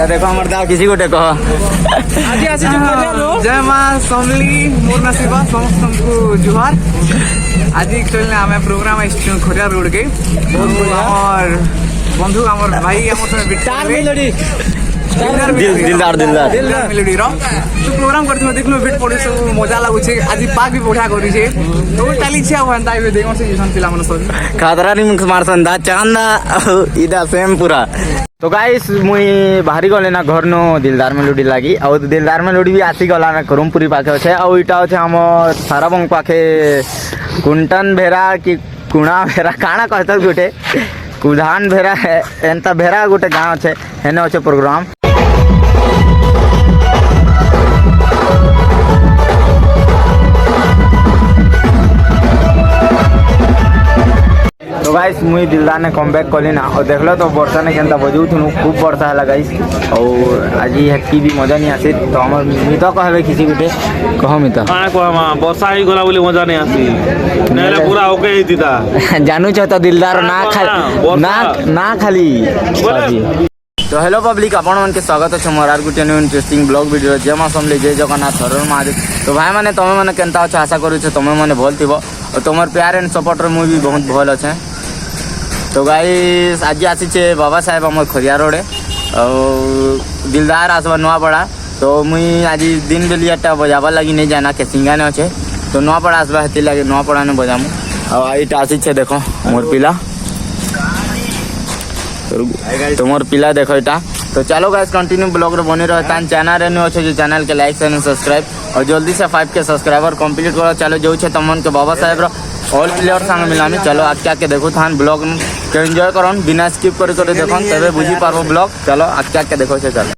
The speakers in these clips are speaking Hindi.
देखो हमर दाव किसी गोटे कह जय माँ समली मोर नसीबा समस्तଙ୍କୁ जुहार। आज एक्चुअली आम प्रोग्राम खोरिया रोड के और बंधु आमर भाई दिलदार मेलोडी रो तो प्रोग्राम करते देखलो भेट पड़े सब मजा लगुचे। आज पाक भी बढ़िया करी तो चली छे एंता देखो से पिला मन सब खादरा नी मारसन दा चांदा इदा सेम पूरा। तो गाइस मुई बाहरी गले ना घर नो दिलदार मेलोडी लागी और दिलदार मेलोडी भी आसी गला ना करमपुरी पाखे अच्छे और इटा अच्छे हम साराबंग पाखे कुंटन भेरा कि कुणा भेरा काଣା कहत गोटे कुधान भेरा एंता भेरा गोटे गाँव अच्छे हेने अच्छे प्रोग्राम। तो गाइस मुई दिलदार ने कमबैक कली ना और देखलो तो वर्षा ने केनता बजू थुनु खूब वर्षा है गाइस और आज हेतकी भी मजा नहीं आसी। तो हमर मित कहबे किसी गुटे कह मित काना कहमा वर्षा ही गला बोली मजा नहीं आसी नेले पूरा ओके ही दिता जानू छ तो दिलदार ना खाली। तो हेलो पब्लिक आपण मन के स्वागत है मोर are Gute new interesting blog video जय मां समले जय जगन्नाथ हर महादेव। तो भाई माने तमे माने केनता छ आशा करू छ तमे माने भल थिबो और तुमर प्यार एंड सपोर्टर मुई भी बहुत भल अच्छे। तो गाइस आज आसी छे बाबा साहेब हमर खोरिया रोडे और दिलदार आसबा नुआ पड़ा। तो मुई आज दिन बेलियाटा बजाबा लगी नहीं जाना के सिंगाने अच्छे तो नुआ पड़ा आसबा हेती लगे नुआ पड़ा ने बजामु और आईटा आसी छे देखो मोर पिला तो मोर पिला देखो इटा। तो चलो गाइस कंटिन्यू ब्लॉग रे बने रहता चैनल रे न्यू अच्छे जो चैनल के लाइक एंड सब्सक्राइब और जल्दी से 5 के सब्सक्राइबर कंप्लीट करो। चलो जो छे तमन के बाबा साहेब रो ऑल प्लेयर संग मिलामी चलो आके आके देखो थान ब्लॉग के एंजॉय करन बिना स्किप कर देखो तबे बुझी पारबो ब्लॉग। चलो आके आके देखो छे चलो।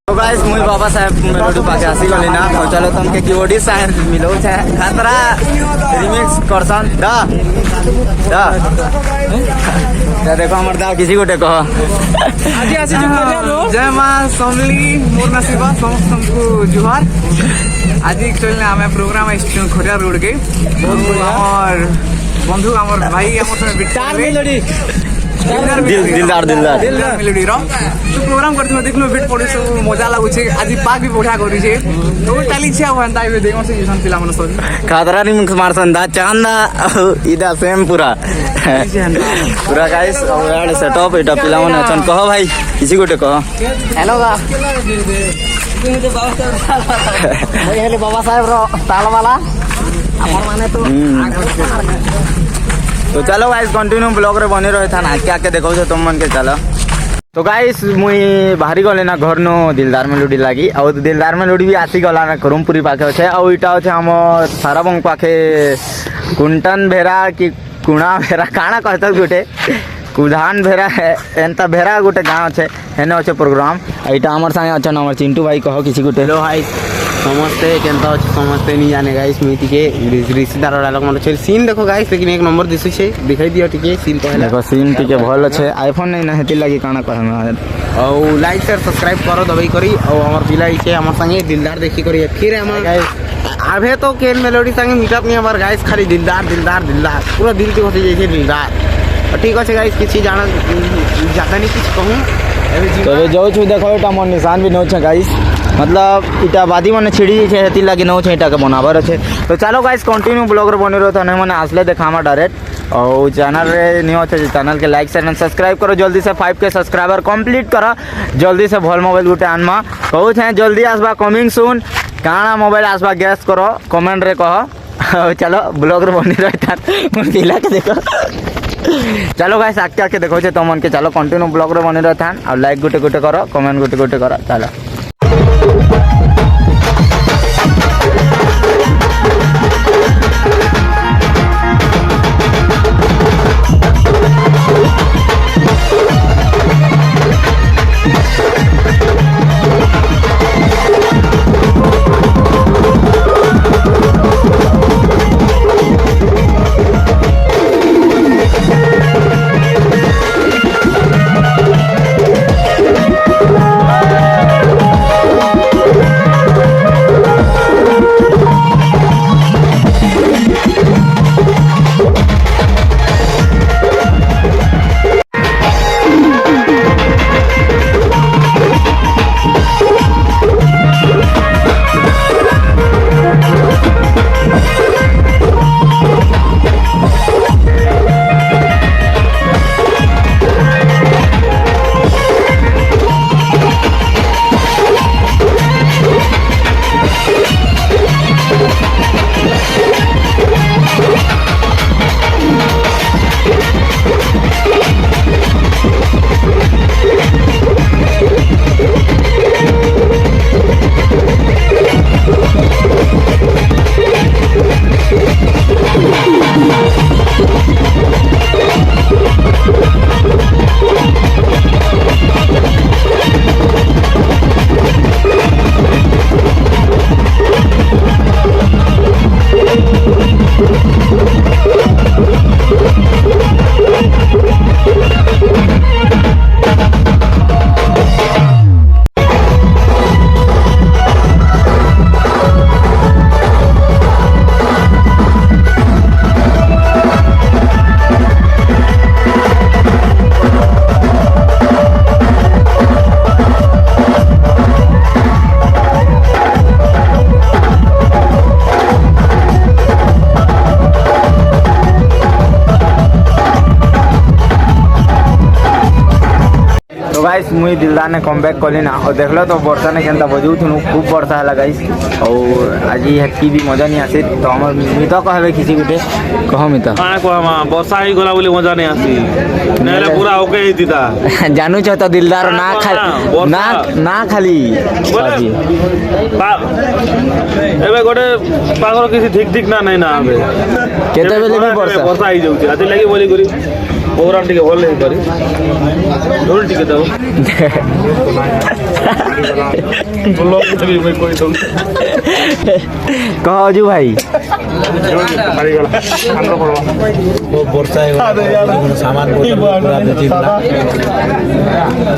तो गाइस मुई बाबा साहेब मेलोडी पाके आसी गली ना तो चलो तुमके कीबोर्डी साहेब मिलो छे खतरा रिमिक्स करसन दा देखो हमर दाव किसी गोटे कह जय माँ समली मोर नसीबा समस्तଙ୍କୁ जुहार। आज एक्चुअली आम प्रोग्राम खोरिया रोड के और बंधु आमर भाई दिलदार मेलोडी रो तो प्रोग्राम करते देखलो भेट पड़े सब मजा लगुचे। आज पाक भी बढ़िया करी तो चली छे एंता देखो से पिला मन सब खादरा नी मारसन दा चांदा इदा सेम पूरा पूरा गाइस और सेटअप इटा पिला मन अछन कह भाई किसी गोटे कह हेलो गा हेलो बाबा साहेब रो ताल वाला हमर माने तो चलो गाइस कंटिन्यू ब्लॉग रे बने रहे था आके आके देखो तुम मन के चलो। तो गाइस मुई बाहरी गले ना घर नो दिलदार मेलोडी लागी और दिलदार मेलोडी भी आसी गला ना करमपुरी पाखे अच्छे और इटा अच्छे हम साराबंग पाखे कुंटन भेरा कि कुणा भेरा काଣା कहत गोटे कुधान भेरा एंता भेरा गोटे गाँव अच्छे हेने अच्छे प्रोग्राम इटा हमर संगे अच्छा हमर चिंटू भाई कहो किसी गोटे। हेलो भाई समस्ते केनता अच्छे समस्ते नहीं जाने गाइस मुई टिके रिश्तेदार डायलॉग मन छे सीन देखो गाइस लेकिन एक नंबर दिसु छे दिखाई दियो टिके सीन पहले देखो सीन टिके भल अच्छे आईफोन नहीं ना हेती लागी काଣା कहम और लाइक शेयर सब्सक्राइब करो दबाई करी और हमर पिला इके हमर संगे दिलदार देखी करी फिर हमर गाइस आबे तो केन मेलोडी संगे मीटअप नहीं हमर गाइस खाली दिलदार पूरा दिल के होते जाइए दिलदार। ठीक अच्छे गाइस किसी जाना ज्यादा नहीं कुछ कहूँ तो जो देखो मोर निशान भी नौ गाइस मतलब इटा बादी मैंने छिड़ी छे हेती लगी नौ छे इटा के बनाबर अच्छे। तो चलो गाइस कंटिन्यू ब्लॉग रे बनी रहो तो मैंने आसले देखामा डायरेक्ट और चैनल रे न्यू अच्छे चैनल के लाइक शेयर एंड सब्सक्राइब करो जल्दी से 5 के सब्सक्राइबर कंप्लीट करो जल्दी से भल मोबाइल गुटे आनमा कहू छे जल्दी आसबा कमिंग सून काना मोबाइल आसबा गैस करो कमेंट रे कहो। चलो ब्लॉग रे बनी रहता पिला के देखो चलो गाइस आके आके देखो तो मन के चलो कंटिन्यू ब्लॉग रे बनी रहता और लाइक गुटे गुटे करो कमेंट गुटे गुटे करो चलो। गाइस मुई दिलदार ने कम बैक कली ना और देखलो तो वर्षा ने केनता बजू थुनु खूब वर्षा है गाइस और आज हेतकी भी मजा नहीं आसे तो हमर मिता कहबे किसी गुटे कहो मिता काहे कहमा वर्षा ही गला बोली मजा नहीं आसी नेले पूरा ओके ही दिता जानू छ तो दिलदार ना खाली एबे गोटे पागल किसी ठीक ठीक ना नहीं ना आबे केते बेले भी वर्षा ही जाउची आते लागि बोली करी प्रोग्राम टिके भल नहीं करी ढोल टिके दो ब्लॉग भी मैं कोई तो कहो जू भाई वर्षा सामान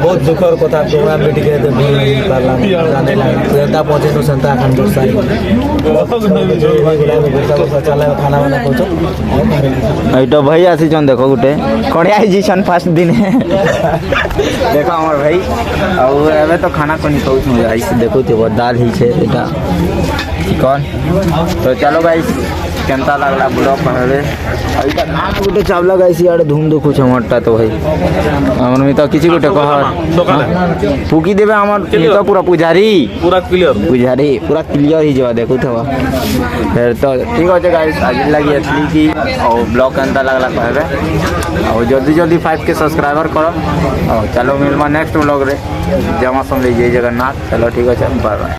बहुत दुखर कथा प्रोग्राम भी टिके सेंता पहुंचे सेंता चला खाना वाना तो भाई आसी देखो गुटे कड़िया जीसन फास्ट दिन देखो हमार भाई और एबे तो खाना कोनी खाऊ आई देखो तो दाल ही छे एटा चिकन तो चलो गाइस केनता लागला ब्लॉग कहबे एटा नाम गुटे चावला गाइस यार धूम दुखु छ मट्टा तो भाई हमर में तो किसी गुटे कह फूकी देबे हमर तो पूरा पूरा क्लियर ही जवा देखो थवा फिर तो ठीक हो गाइस आज लगी असली की और ब्लॉग केनता लागला कहबे और जल्दी जल्दी 5 के सब्सक्राइबर करो और चलो मिलवा नेक्स्ट ब्लॉग रे जमा समझ जय जगन्नाथ चलो ठीक है बाय बाय।